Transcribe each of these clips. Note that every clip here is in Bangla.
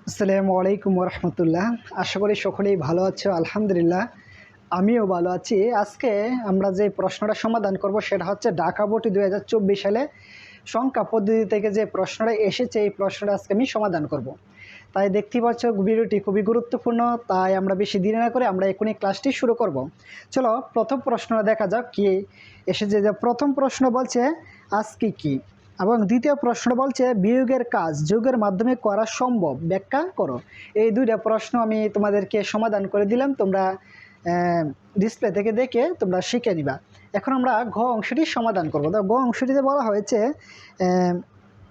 আসসালামু আলাইকুম রহমতুল্লাহ। আশা করি সকলেই ভালো আছো। আলহামদুলিল্লাহ আমিও ভালো আছি। আজকে আমরা যে প্রশ্নটা সমাধান করব সেটা হচ্ছে ঢাকা বোর্ড 2024 সালে সংখ্যা পদ্ধতি থেকে যে প্রশ্নটা এসেছে এই প্রশ্নটা আজকে আমি সমাধান করব। তাই দেখতেই পাচ্ছ ভিডিওটি খুবই গুরুত্বপূর্ণ, তাই আমরা বেশি দেরি না করে আমরা এখনই ক্লাসটি শুরু করব। চলো প্রথম প্রশ্নটা দেখা যাক কি এসেছে। যে প্রথম প্রশ্ন বলছে আজকে কি, এবং দ্বিতীয় প্রশ্ন বলছে বিয়োগের কাজ যোগের মাধ্যমে করা সম্ভব, ব্যাখ্যা করো। এই দুইটা প্রশ্ন আমি তোমাদেরকে সমাধান করে দিলাম, তোমরা ডিসপ্লে থেকে দেখে তোমরা শিখে নিবা। এখন আমরা ঘ অংশটি সমাধান করব। তো গ অংশটিতে বলা হয়েছে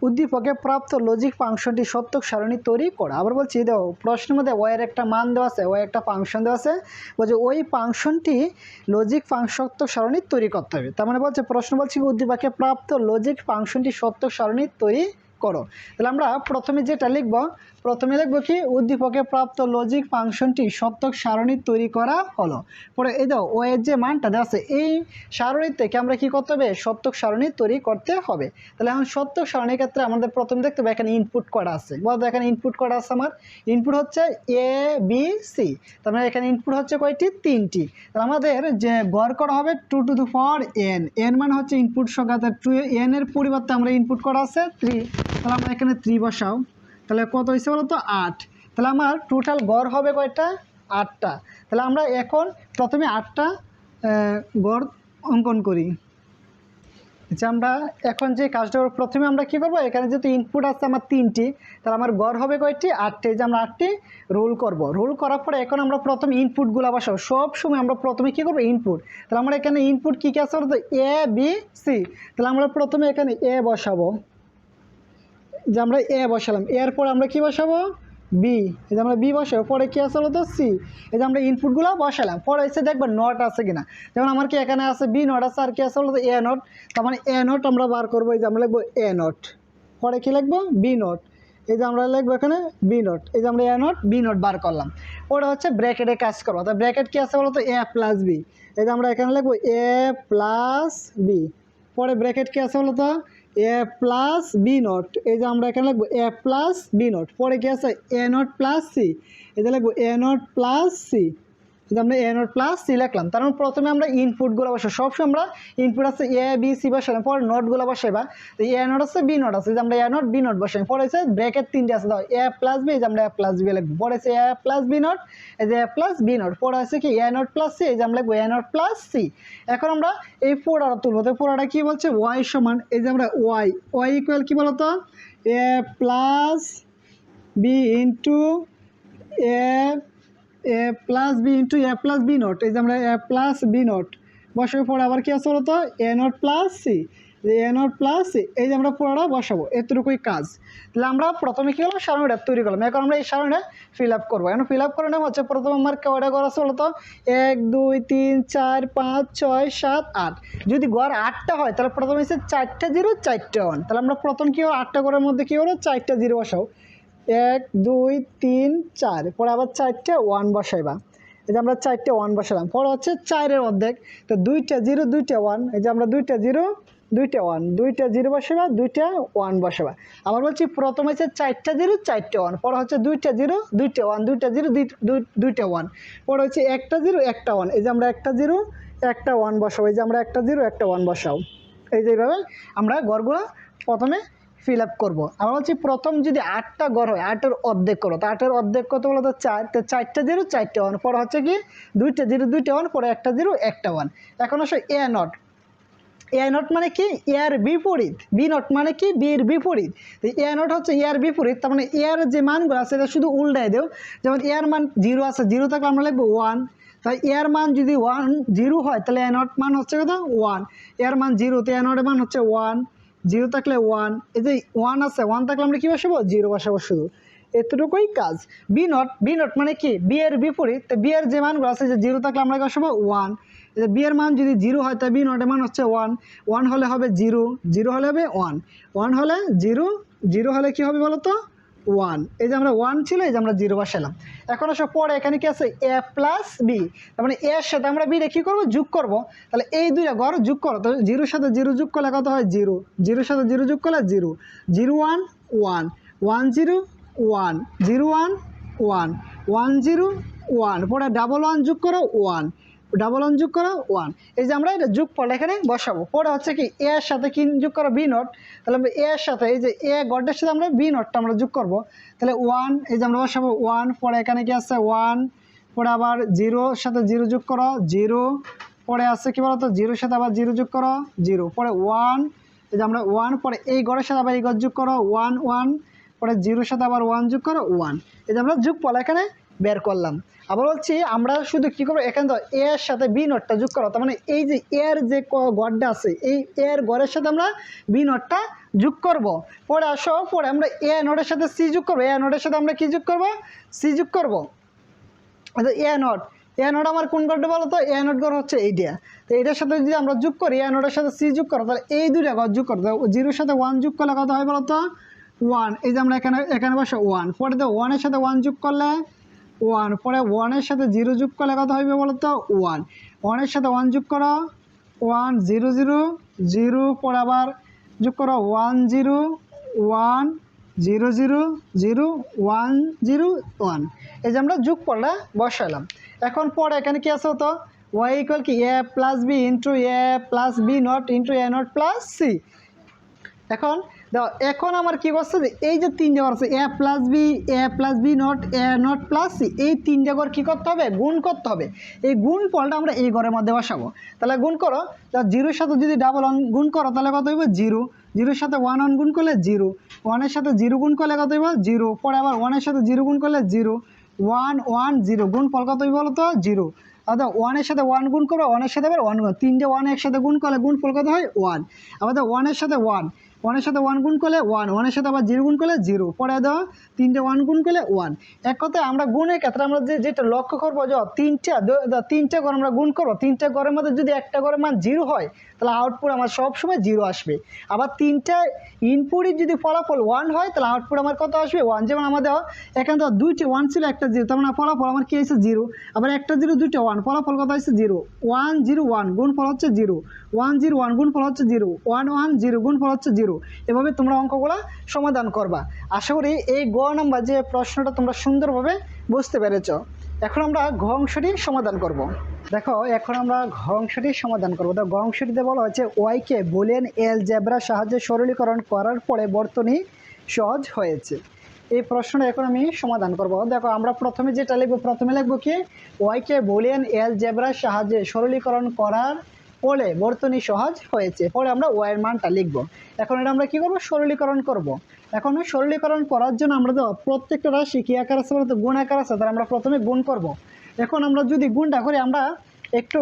উদ্দীপকে প্রাপ্ত লজিক ফাংশনটি সত্যক সারণী তৈরি করা। আবার বলছি দেখো প্রশ্নের মধ্যে ওয়ের একটা মান দেওয়া আছে, ওই একটা ফাংশন দেওয়া আছে, বলছে ওই ফাংশনটি লজিক সত্যক সারণী তৈরি করতে হবে। তার মানে বলছে প্রশ্ন বলছি উদ্দীপকে প্রাপ্ত লজিক ফাংশনটি সত্যক সারণী তৈরি করো। তাহলে আমরা প্রথমে যেটা লিখব, প্রথমে লিখব কি উদ্দীপকে প্রাপ্ত লজিক ফাংশনটি সত্যক সারণী তৈরি করা হলো। পরে এই দাও ও এর যে মানটা দেওয়া আছে এই সারণী থেকে আমরা কি করতে হবে, সত্যক সারণী তৈরি করতে হবে। তাহলে এখন সত্যক সারণীর ক্ষেত্রে আমাদের প্রথম দেখতে হবে এখানে ইনপুট করা আছে। বলতো এখানে ইনপুট করা আছে, আমার ইনপুট হচ্ছে এ বি সি। তার মানে এখানে ইনপুট হচ্ছে কয়টি, তিনটি। তাহলে আমাদের যে গড় করা হবে 2 to the power n, n মানে হচ্ছে ইনপুট সংখ্যা। n এর পরিবর্তে আমরা ইনপুট করা আছে 3, তাহলে আমরা এখানে 3 বসাও। তাহলে কত হয়েছে বলো তো 8। তাহলে আমার টোটাল গড় হবে কয়টা, 8টা। তাহলে আমরা এখন প্রথমে 8টা গড় অঙ্কন করি। আচ্ছা, আমরা এখন যে কাজটা প্রথমে আমরা কি করব, এখানে যেহেতু ইনপুট আছে আমার 3টি, তাহলে আমার গড় হবে কয়টি, 8টি। যে আমরা 8টি রোল করব। রোল করার পরে এখন আমরা প্রথমে ইনপুটগুলো বসাবো। সব সময় আমরা প্রথমে কি করব, ইনপুট। তাহলে আমরা এখানে ইনপুট কী কী আছে বলতো, এ বি সি। তাহলে আমরা প্রথমে এখানে এ বসাবো, যে আমরা এ বসালাম। এরপর আমরা কি বসাবো, বি। এই যে আমরা বি বসাবো। পরে কি আছে বলতো, সি। এই যে আমরা ইনপুটগুলো বসালাম। পরে এসে দেখবো নট আছে কিনা। যেমন আমার কি এখানে আছে বি নট আছে, আর কি আছে বলতো এ নট। তার মানে এ নট আমরা বার করবো। এই যে আমরা লিখবো এ নট। পরে কি লিখবো, বি নট। এই যে আমরা লিখবো এখানে বি নট। এই যে আমরা এ নট বি নট বার করলাম। ওটা হচ্ছে ব্র্যাকেটে কাজ করবো। তো ব্র্যাকেট কি আছে বলতো, এ প্লাস বি। এই যে আমরা এখানে লিখবো এ প্লাস বি। পরে ব্র্যাকেট কি আছে বলতো, এ প্লাস বি নট। এই যে আমরা এখানে লিখবো এ প্লাস বি নট। পরে কি আছে এ নট প্লাস সি। এই যে লিখবো এ নট প্লাস সি। এই যে আমরা এ নট প্লাস সি লিখলাম। তার মানে প্রথমে আমরা ইনপুটগুলো বসাই। সবসময় আমরা ইনপুট আছে এ বি সি বসালাম, পরে নোটগুলো বসাইবা। তো এ নট আছে বি নট আছে, যে আমরা এ নট বি নট বসাই। পরে হচ্ছে ব্র্যাকেট 3টে আছে, দাও এ প্লাস বি। এই যে আমরা এ প্লাস বি লিখবো। পরে হচ্ছে এ প্লাস বি নট। এই যে এ প্লাস বি নট। পরে আছে কি এ নট প্লাস সি। এই যে আমরা লিখবো এ নট প্লাস সি। এখন আমরা এই পুরোটা তুলবো। তো পুরোটা কি বলছে, ওয়াই সমান, এই যে আমরা ওয়াই ওয়াই ইকুয়াল কি বলতো, A plus B into A A plus B into A plus B not. এই যে আমরা এ প্লাস বি নট বসাবো। পরে আবার কি আছে বলতো, A not plus C. A not plus C. এই যে আমরা পুরোটা বসাবো, এতটুকুই কাজ। তাহলে আমরা প্রথমে কি করলাম, সারণীটা তৈরি করলাম। এখন আমরা এই সারণীটা ফিল আপ করবো। এখন ফিল আপ করে নেওয়া হচ্ছে প্রথম আমার কয়টা গড় আছে বলতো, 1 2 3 4 5 6 7 8। যদি গড় 8টা হয় তাহলে প্রথমে হচ্ছে 4টা 0 4টা 1। তাহলে আমরা প্রথম কি হলো, 8টা গড়ের মধ্যে কি হলো, 4টা 0 বসাও। 1 2 3 4। পরে আবার 4টে 1 বসাইবা। এই যে আমরা 4টে 1 বসালাম। পরে হচ্ছে 4-এর অর্ধেক, তো 2টা 0 2টা 1। এই যে আমরা 2টা 0 2টা 1, 2টা 0 বসাবা 2টা 1 বসাবা। আবার বলছি প্রথমে হচ্ছে 4টা 0 4টা 1। পরে হচ্ছে 2টা 0 2টা 1, 2টা 0 2টা 1। পরে হচ্ছে একটা 0 একটা 1। এই যে আমরা একটা 0 একটা 1 বসাবো। এই যে আমরা একটা 0 একটা 1 বসাও। এই যে এইভাবে আমরা গড়গুলো প্রথমে ফিল আপ করবো। আমরা বলছি প্রথম যদি 8টা গড় হয় 8-এর অর্ধেক করো। তো 8-এর অর্ধেক কত বলো তো 4। তো 4টা 0 4টা 1। পরে হচ্ছে কি 2টা 0 2টা 1। পরে একটা 0 একটা 1। এখন আসো এ নট। এ নট মানে কি, এর বিপরীত। বি নট মানে কি, বির বিপরীত। তো এ নট হচ্ছে এর বিপরীত। তার মানে এর যে মানগুলো আছে এটা শুধু উল্টাই দেও। যেমন এর মান 0 আছে, 0 থাকলে আমরা লিখবো 1। তাই এর মান যদি 1 0 হয় তাহলে এ নট মান হচ্ছে কত, 1। এর মান 0, তো এ নটের মান হচ্ছে 1। 0 থাকলে 1। এই যে 1 আছে, 1 থাকলে আমরা কি বসাবো, 0 বসাবো শুধু। এতটুকুই কাজ। বি নট, বি নট মানে কি, বি এর বিপরীত। তো বি এর যে মানগুলো আছে, যে 0 থাকলে আমরা কি বসাবো, 1। বি এর মান যদি 0 হয় তাই বি নটের মান হচ্ছে 1। 1 হলে হবে 0, 0 হলে হবে 1, 1 হলে 0, 0 হলে কি হবে বলো তো, 1। এই যে আমরা 1 ছিল, এই যে আমরা 0 বসালাম। এখন আসো পরে এখানে কি আছে, এ প্লাস বি। তার মানে এর সাথে আমরা বি কি করবো, যোগ করব। তাহলে এই দুইটা গড় যোগ করো। তো 0-এর সাথে 0 যোগ করলে কত হয়, 0। 0-এর সাথে 0 যোগ করলে 0। 0 1 1 1 0 1 0 1 1 1 0 1 পরে ডাবল 1 যোগ করো 1 ডাবল 1 যোগ করো 1। এই যে আমরা এটা যোগফল এখানে বসাবো। পরে হচ্ছে কি এ এর সাথে কি যোগ করো বি নট, তাহলে আমরা এ এর সাথে এই যে এ গড়ের সাথে আমরা বি নটটা আমরা যোগ করব, তাহলে 1 এই যে আমরা বসাবো 1। পরে এখানে কি আছে 1, পরে আবার 0 এর সাথে 0 যোগ করো 0, পরে আছে কি বলতো 0 এর সাথে আবার 0 যোগ করো 0, পরে 1 এই যে আমরা 1, পরে এই গড়ের সাথে আবার এই গড় যোগ করো 1 1, পরে 0 এর সাথে আবার 1 যোগ করো 1। এই যে আমরা যোগফল এখানে বের করলাম। আবার বলছি আমরা শুধু কি করবো এখানে তো এ এর সাথে বি নটটা যোগ করো, তার মানে এই যে এর যে গড়টা আছে এই এর গড়ের সাথে আমরা বি নটটা যোগ করব। পরে আসো পরে আমরা এ নটের সাথে সি যোগ করবো, এ নটের সাথে আমরা কি যোগ করব সি যোগ করবো। এ নট আমার কোন গড়টা বলো তো, এ নট গড় হচ্ছে এইটা। তো এটার সাথে যদি আমরা যোগ করি এ নটের সাথে সি যোগ করো, তাহলে এই দুইটা গড় যোগ করতে 0 সাথে 1 যোগ করলে কত হয় বলো তো 1। এই যে আমরা এখানে বসে 1, পরে তো 1 এর সাথে 1 যোগ করলে 1, পরে 1 এর সাথে 0 যোগ করলে কত হবে বলো তো 1। 1 এর সাথে 1 যোগ করো 1 0 0 0, পরে আবার যোগ করো 1 0 1 0 0 0 1 0 1। এই যে আমরা যোগফলটা বসালাম। এখন পরে এখানে কি আছে তো y ইকুয়াল কি a plus B into A plus B not into a not plus c. এখন দেখো এখন আমার কি করছে যে এই যে তিনটে ঘর আছে A plus B not A not plus C, এই তিনটে ঘর কী করতে হবে গুণ করতে হবে। এই গুণ ফলটা আমরা এই ঘরের মধ্যে বসাবো। তাহলে গুণ করো, জিরোর সাথে যদি ডাবল 1 গুণ করো তাহলে কত হইব 0, 0-এর সাথে 1 1 গুণ করলে 0, 1-এর সাথে 0 গুণ করলে কত হইব 0, পরে আবার 1-এর সাথে 0 গুণ করলে 0, 1 1 0 গুণ ফল কত হইব বলো তো 0। অর্থাৎ 1-এর সাথে 1 গুণ করবো, 1-এর সাথে আবার 1 গুণ, তিনটে 1 একসাথে গুণ করলে গুণ ফল কত হয় 1। আবার 1-এর সাথে 1, 1-এর সাথে 1 গুণ করলে 1, 1-এর সাথে আবার 0 গুণ করলে 0, পরে দাও তিনটে 1 গুণ করলে 1। এক কথায় আমরা গুণের ক্ষেত্রে আমরা যেটা লক্ষ্য করবো যে তিনটে ঘর আমরা গুণ করবো, তিনটে ঘরের মধ্যে যদি একটা ঘরের মান 0 হয় তাহলে আউটপুট আমার সবসময় 0 আসবে। আবার তিনটা ইনপুটের যদি ফলাফল 1 হয় তাহলে আউটপুট আমার কত আসবে 1। যেমন আমাদের এখানে তো দুইটি 1 ছিল একটা 0, তার মানে ফলাফল আমার কি হয়েছে 0। আবার একটা 0 দুইটা 1, ফলাফল কত হয়েছে 0। 1 0 1 গুণ ফল হচ্ছে 0, 1 0 1 গুণ ফল হচ্ছে 0, 1 1 0 গুণ ফল হচ্ছে 0। এভাবে তোমরা অঙ্কগুলো সমাধান করবা। আশা করি এই গ নাম্বার যে প্রশ্নটা তোমরা সুন্দরভাবে বুঝতে পেরেছ। এখন আমরা ঘ অংশটি সমাধান করব। দেখো এখন আমরা ঘ অংশটি সমাধান করব। তো ঘ অংশটিতে বলা হচ্ছে ওয়াইকে বুলিয়ান অ্যালজেব্রার সাহায্যে সরলীকরণ করার পরে বর্তনী সহজ হয়েছে। এই প্রশ্নটা এখন আমি সমাধান করব। দেখো আমরা প্রথমে যেটা লিখবো, প্রথমে লিখবো কি ওয়াইকে বুলিয়ান অ্যালজেব্রার সাহায্যে সরলীকরণ করার পরে বর্তনী সহজ হয়েছে, পরে আমরা ওয়াইয়ের মানটা লিখব। এখন এটা আমরা কি করব সরলীকরণ করব। এখন সরলীকরণ করার জন্য আমরা তো প্রত্যেকটা রাশি কি আকার আছে বলতে গুণ আকার আছে, তাহলে আমরা প্রথমে গুণ করব। এখন আমরা যদি গুণটা করি আমরা একটু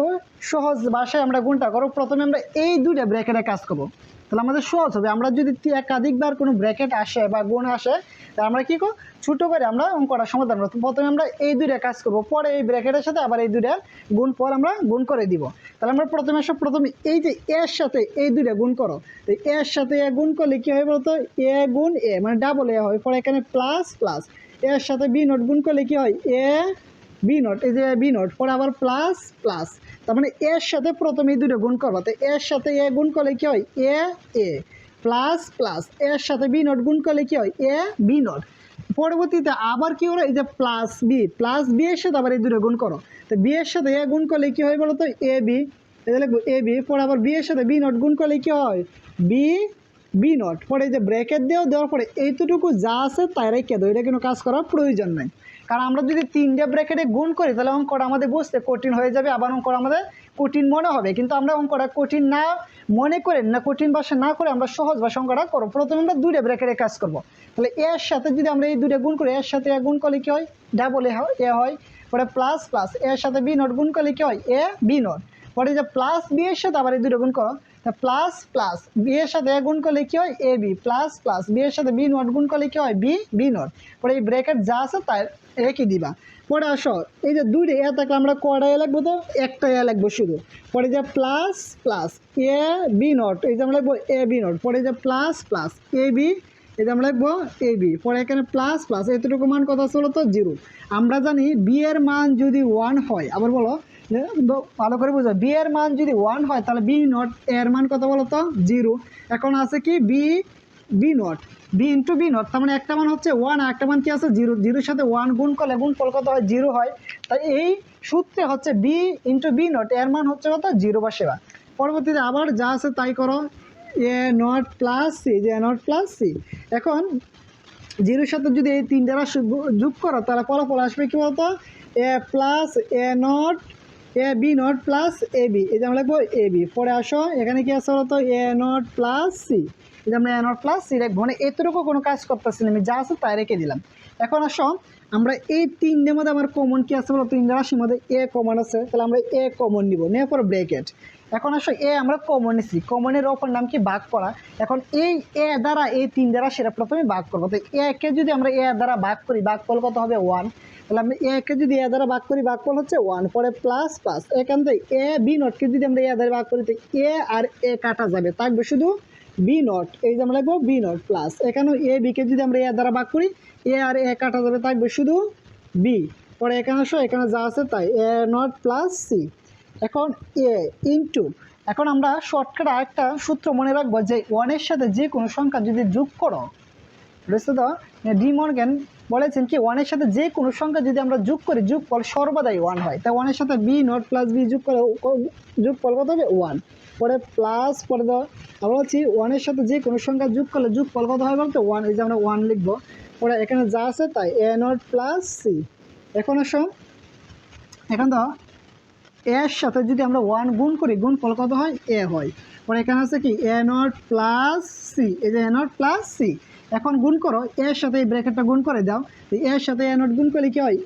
সহজ ভাষায় আমরা গুণটা করব। প্রথমে আমরা এই দুইটা ব্র্যাকেটে কাজ করব, তাহলে আমাদের সহজ হবে। আমরা যদি একাধিকবার কোনো ব্র্যাকেট আসে বা গুণ আসে তাহলে আমরা কী করব ছোটো করে আমরা অঙ্কটা সমাধান করব। প্রথমে আমরা এই দুইটা কাজ করব, পরে এই ব্র্যাকেটের সাথে আবার এই দুইটা গুণ পর আমরা গুণ করে দিব। তাহলে আমরা প্রথমে এই যে এর সাথে এই দুইটা গুণ করো, তো এর সাথে এ গুণ করলে কী হয় বলতো এ গুণ এ মানে ডাবল এ হয়, পরে এখানে প্লাস প্লাস, এর সাথে বি নোট গুণ করলে কী হয় এ বি নোট, এই যে বি নোট, পরে আবার প্লাস প্লাস, তার মানে এর সাথে প্রথমে এই দুটো গুণ করবো। তো এর সাথে এ গুণ করলে কী হয় এ এ প্লাস প্লাস, এর সাথে বি নোট গুণ করলে কী হয় এ বি নোট। পরবর্তীতে আবার কী হলো এই যে প্লাস বি এর সাথে আবার এই দুটো গুণ করো, তো বি এর সাথে এ গুণ করলে কী হয় বলো তো এ বি, এটা লিখবো এ বি, পরে আবার বি এর সাথে বি নোট গুণ করলে কী হয় বি নোট, পরে এই যে ব্র্যাকেট দেওয়ার পরে এইটুকু যা আছে তাই রেখে দাও, এটা কোনো কাজ করার প্রয়োজন নেই। কারণ আমরা যদি তিনটে ব্র্যাকেটে গুণ করি তাহলে অঙ্কটা আমাদের বুঝতে কঠিন হয়ে যাবে, আবার অঙ্কটা আমাদের কঠিন মনে হবে। কিন্তু আমরা অঙ্কটা কঠিন না মনে করে না কঠিন ভাষা না করে আমরা সহজ ভাষা অঙ্কটা করবো। প্রথমে আমরা দুইটা ব্র্যাকেটে কাজ করব। তাহলে এর সাথে যদি আমরা এই দুইটা গুণ করি, এর সাথে এ গুণ করলে কী হয় ডাবল এ হয়, পরে প্লাস প্লাস, এর সাথে বি নোট গুণ করলে কী হয় এ বি নোট, পরে যে প্লাস বি এর সাথে আবার এই দুটো গুণ করো, প্লাস প্লাস বি এর সাথে এ গুণ করলে কী হয় A B, plus plus B এর সাথে বি নোট গুণ করলে কী হয় বি নোট, পরে এই ব্র্যাকেট যা আছে তাই রেখে দিবা। পরে আসো এই যে দুইটা এ থাকলে আমরা কয়টা এ লাগবো তো একটা এ লাগবো শুধু, পরে যে plus plus A B note, এই যে আমরা লিখবো এ বি নোট, পরে যে প্লাস প্লাস এ বি, এই যে আমরা লিখবো এ বি, পরে এখানে প্লাস প্লাস এতটুকু মান কত ছিল তো 0। আমরা জানি বি এর মান যদি 1 হয়, আবার বলো ভালো করে বুঝো, বি এর মান যদি 1 হয় তাহলে বি নোট এর মান কত বলো তো 0। এখন আছে কি b not, b into b not, তার মানে একটা মান হচ্ছে 1 আর একটা মান কি আছে 0, 0-এর সাথে 1 গুণ করলে গুণফল কত হয় 0 হয়। তাই এই সূত্রে হচ্ছে বি ইন্টু বি নট এর মান হচ্ছে কত 0 বসাবা। পরবর্তীতে আবার যা আছে তাই করো, এ নট প্লাস সি, যে এ নট প্লাস সি। এখন 0-এর সাথে যদি এই তিনটা রাশি যোগ করো তাহলে ফলাফল আসবে কি বলতো, A plus A not A B not plus A B, এই যে আমরা লিখবো এ বি। পরে আসো এখানে কি আছে বলতো, এ নট প্লাস সি, এই যে আমরা এ নট প্লাস সি লিখবো। মানে এতটুকু কোনো কাজ করতেছি না, আমি যা আছে তাই রেখে দিলাম। এখন আসো আমরা এই তিনটের মধ্যে আমার কমন কি আছে বলো, তিনটা রাশির মধ্যে এ কমন আছে, তাহলে আমরা এ কমন নিব, নেওয়ার পর ব্র্যাকেট। এখন আসো এ আমরা কমন নিছি, কমনের অপর নাম কি ভাগ করা। এখন এই এ দ্বারা এই তিন দ্বারা সেটা প্রথমে ভাগ করবো। তো এ কে যদি আমরা এ দ্বারা ভাগ করি, ভাগফল কত হবে 1। তাহলে আমরা এ কে যদি এ দ্বারা ভাগ করি, ভাগফল হচ্ছে 1। পরে প্লাস প্লাস, এখান থেকে এ বি নটকে যদি আমরা এ দ্বারা ভাগ করি, তো এ আর এ কাটা যাবে, থাকবে শুধু বি নট, এই যে আমরা লিখবো বি নট প্লাস। এখানেও এ বিকে যদি আমরা এ দ্বারা ভাগ করি, এ আর এ কাটা যাবে, থাকবে শুধু বি। পরে এখানে আসো, এখানে যা আছে তাই, এ নট প্লাস সি। এখন এ ইন্টু, এখন আমরা শর্টকাট আরেকটা সূত্র মনে রাখবো, যে 1-এর সাথে যে কোনো সংখ্যা যদি যোগ করো, বুঝতে তো ডি মর্গ্যান বলেছেন কি 1-এর সাথে যে কোনো সংখ্যা যদি আমরা যোগ করি, যোগফল সর্বদাই 1 হয়। তাই 1-এর সাথে বি নট প্লাস বি যোগ করে যোগফল কত হবে 1। পরে প্লাস, পরে দাও আমরা বলছি 1-এর সাথে যে কোনো সংখ্যা যোগ করলে যোগফল কত হয় বলতো 1, এই যে আমরা 1 লিখবো। পরে এখানে যা আছে তাই, এ নট প্লাস সি। এখন আসো এখন তো এর সাথে যদি আমরা 1 গুণ করি, গুণফল কত হয় এ হয়। পরে এখানে আছে কি এ নট প্লাস সি, এই যে এ নট প্লাস সি। এখন গুণ করো, এর সাথে এই ব্র্যাকেটটা গুণ করে দাও, এর সাথে এ নট গুণ করলে কি হয়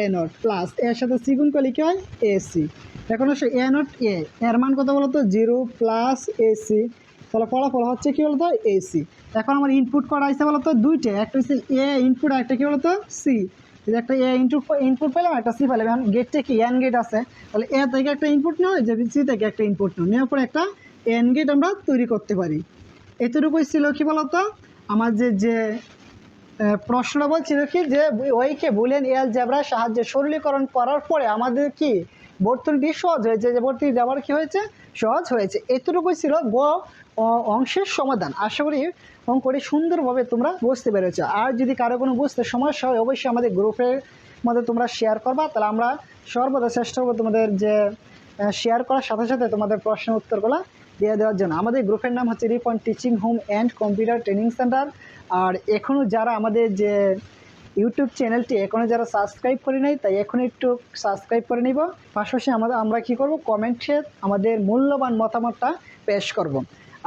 এ নট প্লাস এর সাথে সি গুণ করলে কি হয় এ সি। এখন আসে এ নট এর মান কত বলতো 0 প্লাস এ সি, তাহলে ফলাফল হচ্ছে কি বলতো এ সি। এখন আমার ইনপুট করা হয়েছে বলতো দুইটা, একটা হচ্ছে এ ইনপুট আর একটা কি বলতো সি। একটা এ ইনপুট পেলাম, একটা সি পেলাম। এখন গেটটা কি এন গেট আছে, তাহলে এ থেকে একটা ইনপুট নাও, যে সি থেকে একটা ইনপুট নাও, নেওয়ার পরে একটা এন গেট আমরা তৈরি করতে পারি। এতটুকুই ছিল কি বলতো আমার যে প্রশ্নটা বলছিল কি, যে ওইকে বুলিয়ান অ্যালজেব্রার সাহায্যে সরলীকরণ করার পরে আমাদের কি বর্তনীটি সহজ হয়েছে, যে বর্তনীটি আবার কি হয়েছে সহজ হয়েছে। এতটুকুই ছিল অংশের সমাধান। আশা করি অঙ্কটি সুন্দরভাবে তোমরা বুঝতে পেরেছ। আর যদি কারো কোনো বুঝতে সমস্যা হয়, অবশ্যই আমাদের গ্রুপের মধ্যে তোমরা শেয়ার করবা, তাহলে আমরা সর্বদা চেষ্টা করবো তোমাদের যে শেয়ার করার সাথে সাথে তোমাদের প্রশ্নের উত্তরগুলো দিয়ে দেওয়ার জন্য। আমাদের গ্রুপের নাম হচ্ছে Ripon teaching home and computer training centre. আর এখনও যারা আমাদের যে ইউটিউব চ্যানেলটি এখনও যারা সাবস্ক্রাইব করে নাই, তাই এখন একটু সাবস্ক্রাইব করে নিব। পাশাপাশি আমরা কি করব, কমেন্টে আমাদের মূল্যবান মতামতটা পেশ করব।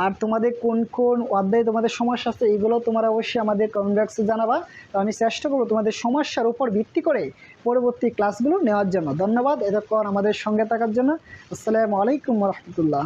আর তোমাদের কোন কোন অধ্যায়ে তোমাদের সমস্যা আছে, এইগুলো তোমরা অবশ্যই আমাদের কমেন্ট বক্সে জানাবা। তো আমি চেষ্টা করবো তোমাদের সমস্যার উপর ভিত্তি করে পরবর্তী ক্লাসগুলো নেওয়ার জন্য। ধন্যবাদ এতক্ষণ আমাদের সঙ্গে থাকার জন্য। আসসালামু আলাইকুম রহমতুল্লাহ।